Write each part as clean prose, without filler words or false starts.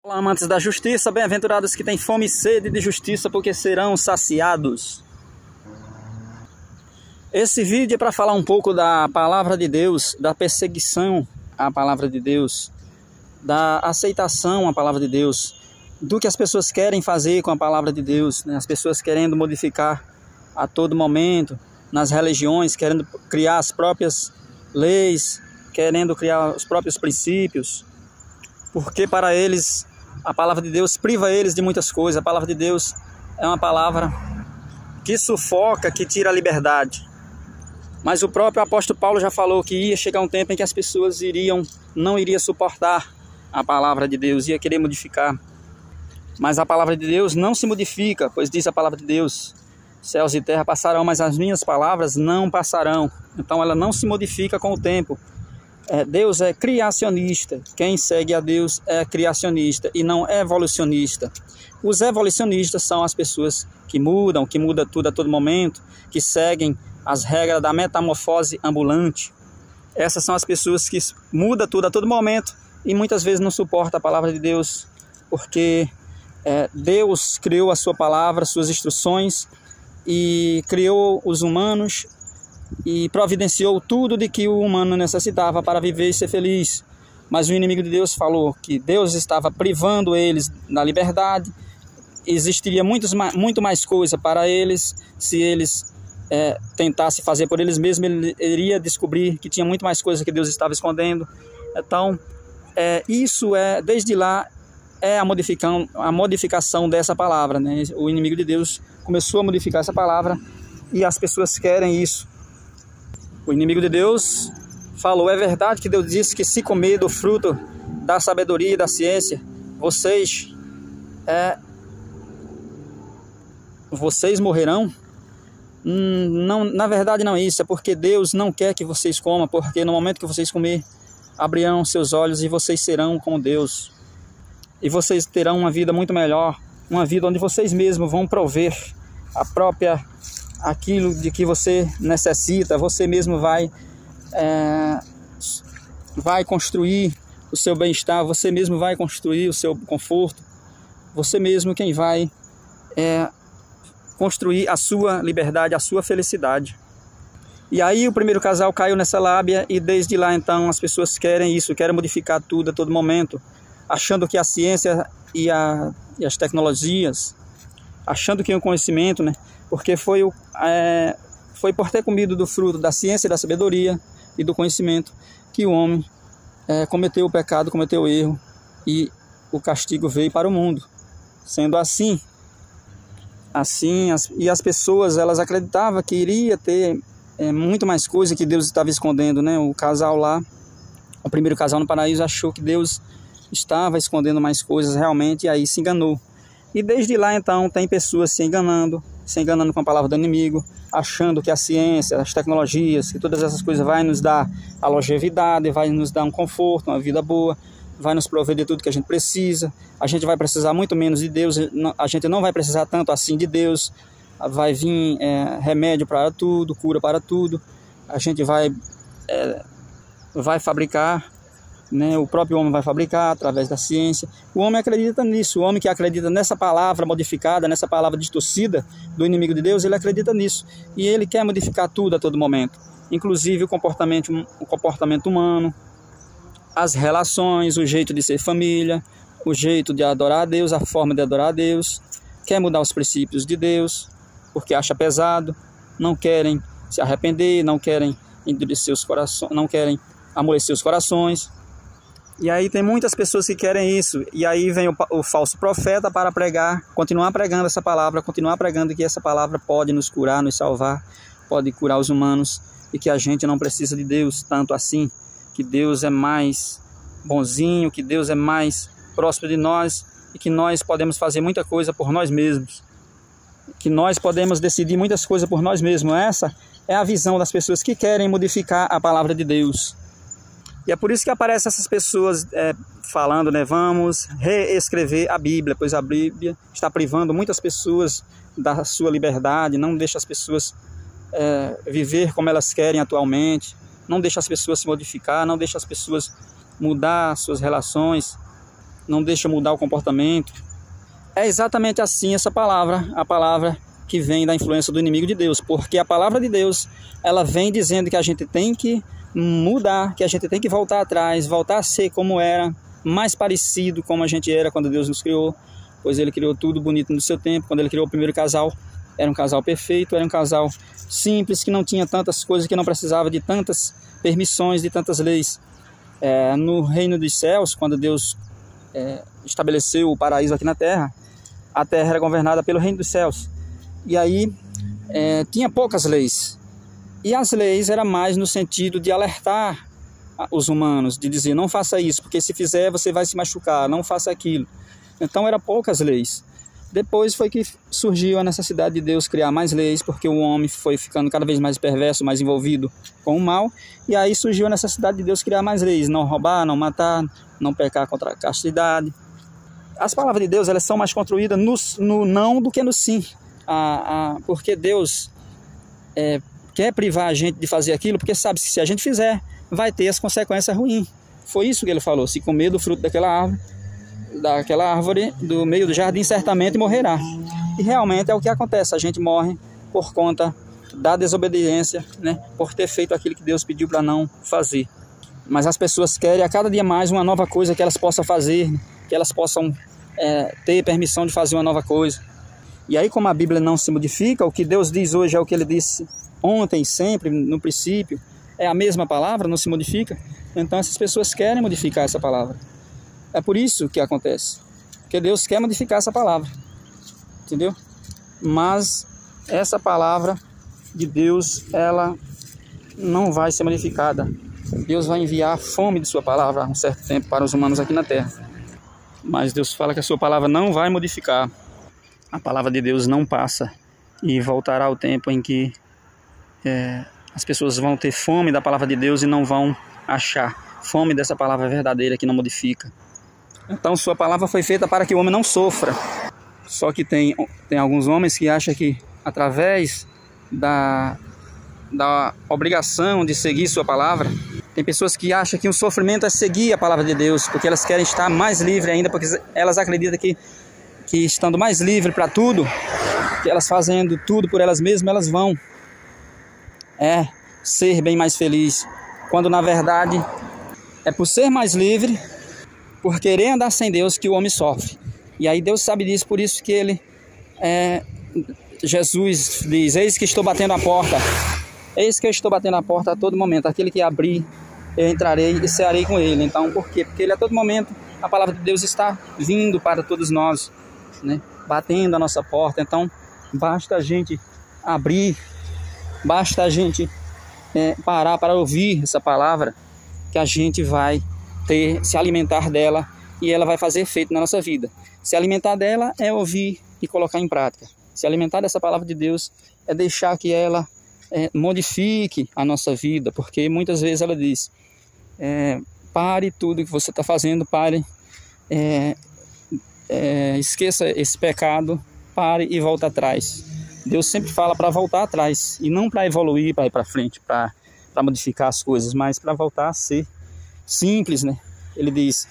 Olá, amantes da justiça, bem-aventurados que têm fome e sede de justiça, porque serão saciados. Esse vídeo é para falar um pouco da palavra de Deus, da perseguição à palavra de Deus, da aceitação à palavra de Deus, do que as pessoas querem fazer com a palavra de Deus, né? As pessoas querendo modificar a todo momento, nas religiões, querendo criar as próprias leis, querendo criar os próprios princípios, porque para eles a palavra de Deus priva eles de muitas coisas. A palavra de Deus é uma palavra que sufoca, que tira a liberdade. Mas o próprio apóstolo Paulo já falou que ia chegar um tempo em que as pessoas não iriam suportar a palavra de Deus, ia querer modificar. Mas a palavra de Deus não se modifica, pois diz a palavra de Deus: céus e terra passarão, mas as minhas palavras não passarão. Então ela não se modifica com o tempo. Deus é criacionista. Quem segue a Deus é criacionista e não evolucionista. Os evolucionistas são as pessoas que mudam tudo a todo momento, que seguem as regras da metamorfose ambulante. Essas são as pessoas que mudam tudo a todo momento e muitas vezes não suportam a palavra de Deus, porque Deus criou a sua palavra, suas instruções, e criou os humanos e providenciou tudo de que o humano necessitava para viver e ser feliz. Mas o inimigo de Deus falou que Deus estava privando eles da liberdade, existiria muito mais coisa para eles. Se eles tentassem fazer por eles mesmos, ele iria descobrir que tinha muito mais coisa que Deus estava escondendo. Então, desde lá, a modificação dessa palavra, né? O inimigo de Deus começou a modificar essa palavra e as pessoas querem isso. O inimigo de Deus falou: é verdade que Deus disse que se comer do fruto da sabedoria e da ciência, vocês morrerão? Não, na verdade não é isso, é porque Deus não quer que vocês comam, porque no momento que vocês comer, abrirão seus olhos e vocês serão como Deus. E vocês terão uma vida muito melhor, uma vida onde vocês mesmos vão prover aquilo de que você necessita. Você mesmo vai construir o seu bem-estar, você mesmo vai construir o seu conforto, você mesmo quem vai construir a sua liberdade, a sua felicidade. E aí o primeiro casal caiu nessa lábia e desde lá então as pessoas querem isso, querem modificar tudo a todo momento, achando que a ciência e as tecnologias, achando que o conhecimento, né? Porque foi por ter comido do fruto da ciência e da sabedoria e do conhecimento que o homem cometeu o pecado, cometeu o erro e o castigo veio para o mundo. Sendo assim, as pessoas elas acreditavam que iria ter muito mais coisa que Deus estava escondendo, né? O casal lá, o primeiro casal no paraíso, achou que Deus estava escondendo mais coisas realmente, e aí se enganou. E desde lá então tem pessoas se enganando com a palavra do inimigo, achando que a ciência, as tecnologias, que todas essas coisas vai nos dar a longevidade, vai nos dar um conforto, uma vida boa, vai nos prover de tudo que a gente precisa. A gente vai precisar muito menos de Deus, a gente não vai precisar tanto assim de Deus. Vai vir remédio para tudo, cura para tudo. A gente vai fabricar, né? O próprio homem vai fabricar através da ciência. O homem acredita nisso. O homem que acredita nessa palavra modificada, nessa palavra distorcida do inimigo de Deus, ele acredita nisso. E ele quer modificar tudo a todo momento, inclusive o comportamento humano, as relações, o jeito de ser família, o jeito de adorar a Deus, a forma de adorar a Deus. Quer mudar os princípios de Deus, porque acha pesado, não querem se arrepender, não querem endurecer os corações, não querem amolecer os corações. E aí tem muitas pessoas que querem isso. E aí vem o falso profeta para continuar pregando essa palavra, continuar pregando que essa palavra pode nos curar, nos salvar, pode curar os humanos e que a gente não precisa de Deus tanto assim, que Deus é mais bonzinho, que Deus é mais próximo de nós e que nós podemos fazer muita coisa por nós mesmos, que nós podemos decidir muitas coisas por nós mesmos. Essa é a visão das pessoas que querem modificar a palavra de Deus. E é por isso que aparecem essas pessoas falando, né? Vamos reescrever a Bíblia, pois a Bíblia está privando muitas pessoas da sua liberdade, não deixa as pessoas viver como elas querem atualmente, não deixa as pessoas se modificar, não deixa as pessoas mudar suas relações. não deixa mudar o comportamento. É exatamente assim essa palavra, a palavra que vem da influência do inimigo de Deus, porque a palavra de Deus, ela vem dizendo que a gente tem que mudar, que a gente tem que voltar atrás, voltar a ser como era, mais parecido como a gente era quando Deus nos criou, pois Ele criou tudo bonito no seu tempo. Quando Ele criou o primeiro casal, era um casal perfeito, era um casal simples, que não tinha tantas coisas, que não precisava de tantas permissões, de tantas leis. No reino dos céus, quando Deus estabeleceu o paraíso aqui na terra, a terra era governada pelo reino dos céus. E aí tinha poucas leis. E as leis eram mais no sentido de alertar os humanos, de dizer, não faça isso, porque se fizer você vai se machucar, não faça aquilo. Então eram poucas leis. Depois foi que surgiu a necessidade de Deus criar mais leis, porque o homem foi ficando cada vez mais perverso, mais envolvido com o mal. E aí surgiu a necessidade de Deus criar mais leis, não roubar, não matar, não pecar contra a castidade. As palavras de Deus, elas são mais construídas no não do que no sim. Porque Deus quer privar a gente de fazer aquilo, porque sabe que se a gente fizer, vai ter as consequências ruins. Foi isso que ele falou: se comer do fruto daquela árvore do meio do jardim, certamente morrerá. E realmente é o que acontece, a gente morre por conta da desobediência, né? Por ter feito aquilo que Deus pediu para não fazer. Mas as pessoas querem a cada dia mais uma nova coisa que elas possam fazer, que elas possam ter permissão de fazer uma nova coisa. E aí, como a Bíblia não se modifica, o que Deus diz hoje é o que Ele disse ontem, sempre, no princípio, é a mesma palavra, não se modifica. Então essas pessoas querem modificar essa palavra. É por isso que acontece, porque Deus quer modificar essa palavra, entendeu? Mas essa palavra de Deus, ela não vai ser modificada. Deus vai enviar a fome de sua palavra há um certo tempo para os humanos aqui na terra. Mas Deus fala que a sua palavra não vai modificar. A palavra de Deus não passa, e voltará o tempo em que as pessoas vão ter fome da palavra de Deus e não vão achar fome dessa palavra verdadeira que não modifica. Então sua palavra foi feita para que o homem não sofra. Só que tem alguns homens que acham que através da obrigação de seguir sua palavra, tem pessoas que acham que o sofrimento é seguir a palavra de Deus, porque elas querem estar mais livres ainda, porque elas acreditam que estando mais livre para tudo, que elas fazendo tudo por elas mesmas, elas vão ser bem mais felizes. Quando na verdade é por ser mais livre, por querer andar sem Deus, que o homem sofre. E aí Deus sabe disso, por isso que Jesus diz: eis que estou batendo a porta. Eis que eu estou batendo a porta a todo momento. Aquele que abrir, eu entrarei e cearei com ele. Então, por quê? Porque a todo momento a palavra de Deus está vindo para todos nós, né? Batendo a nossa porta. Então, basta a gente abrir, basta a gente parar para ouvir essa palavra, que a gente vai se alimentar dela e ela vai fazer efeito na nossa vida. Se alimentar dela é ouvir e colocar em prática. Se alimentar dessa palavra de Deus é deixar que ela modifique a nossa vida, porque muitas vezes ela diz: pare tudo que você está fazendo, pare, esqueça esse pecado, pare e volta atrás. Deus sempre fala para voltar atrás, e não para evoluir, para ir para frente, para modificar as coisas, mas para voltar a ser simples, né? Ele diz: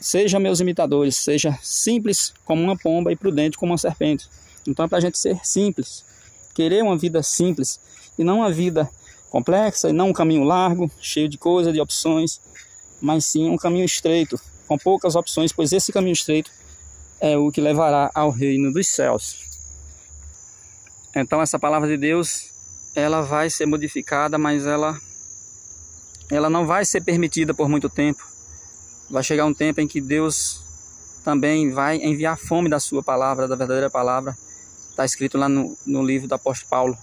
sejam meus imitadores, seja simples como uma pomba e prudente como uma serpente. Então é para a gente ser simples, querer uma vida simples, e não uma vida complexa, e não um caminho largo, cheio de coisas, de opções, mas sim um caminho estreito, com poucas opções, pois esse caminho estreito é o que levará ao reino dos céus. Então essa palavra de Deus, ela vai ser modificada, mas ela não vai ser permitida por muito tempo. Vai chegar um tempo em que Deus também vai enviar fome da sua palavra, da verdadeira palavra. Está escrito lá no livro do apóstolo Paulo: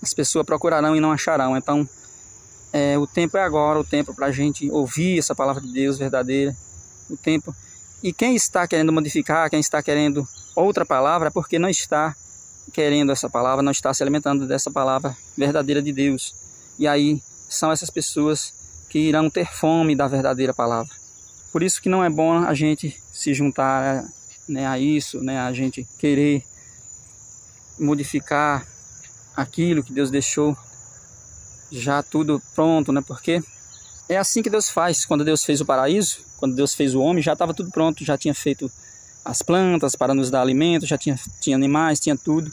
as pessoas procurarão e não acharão. Então o tempo é agora, o tempo para a gente ouvir essa palavra de Deus verdadeira, o tempo. E quem está querendo modificar, quem está querendo outra palavra, é porque não está querendo essa palavra, não está se alimentando dessa palavra verdadeira de Deus. E aí são essas pessoas que irão ter fome da verdadeira palavra. Por isso que não é bom a gente se juntar, né, a isso, né, a gente querer modificar aquilo que Deus deixou já tudo pronto, né? Porque É assim que Deus faz. Quando Deus fez o paraíso, quando Deus fez o homem, já estava tudo pronto, já tinha feito as plantas para nos dar alimento, já tinha animais, tinha tudo.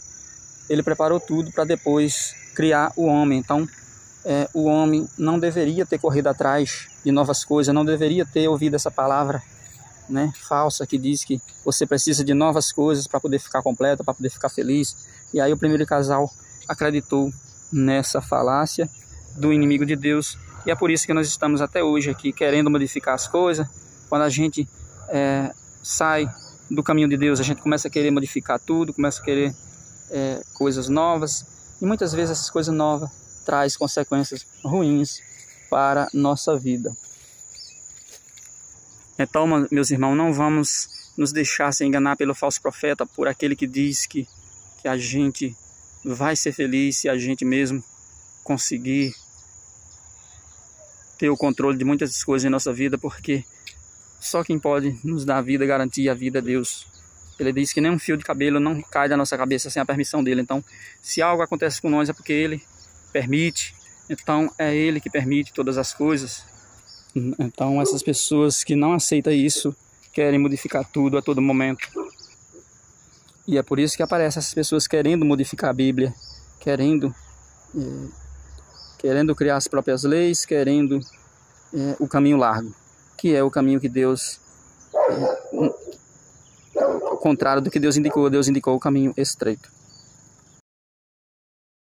Ele preparou tudo para depois criar o homem. Então, o homem não deveria ter corrido atrás de novas coisas, não deveria ter ouvido essa palavra, né, falsa que diz que você precisa de novas coisas para poder ficar completo, para poder ficar feliz. E aí o primeiro casal acreditou nessa falácia do inimigo de Deus. E é por isso que nós estamos até hoje aqui querendo modificar as coisas. Quando a gente sai do caminho de Deus, a gente começa a querer modificar tudo, começa a querer coisas novas. E muitas vezes essas coisas novas traz consequências ruins para a nossa vida. Então, meus irmãos, não vamos nos deixar se enganar pelo falso profeta, por aquele que diz que a gente vai ser feliz se a gente mesmo conseguir ter o controle de muitas coisas em nossa vida, porque só quem pode nos dar a vida, garantir a vida é Deus. Ele diz que nem um fio de cabelo não cai da nossa cabeça sem a permissão dele. Então, se algo acontece com nós é porque ele permite. Então, é ele que permite todas as coisas. Então, essas pessoas que não aceitam isso querem modificar tudo a todo momento. E é por isso que aparecem essas pessoas querendo modificar a Bíblia, querendo criar as próprias leis, querendo o caminho largo, que é o caminho que Deus, o contrário do que Deus indicou o caminho estreito.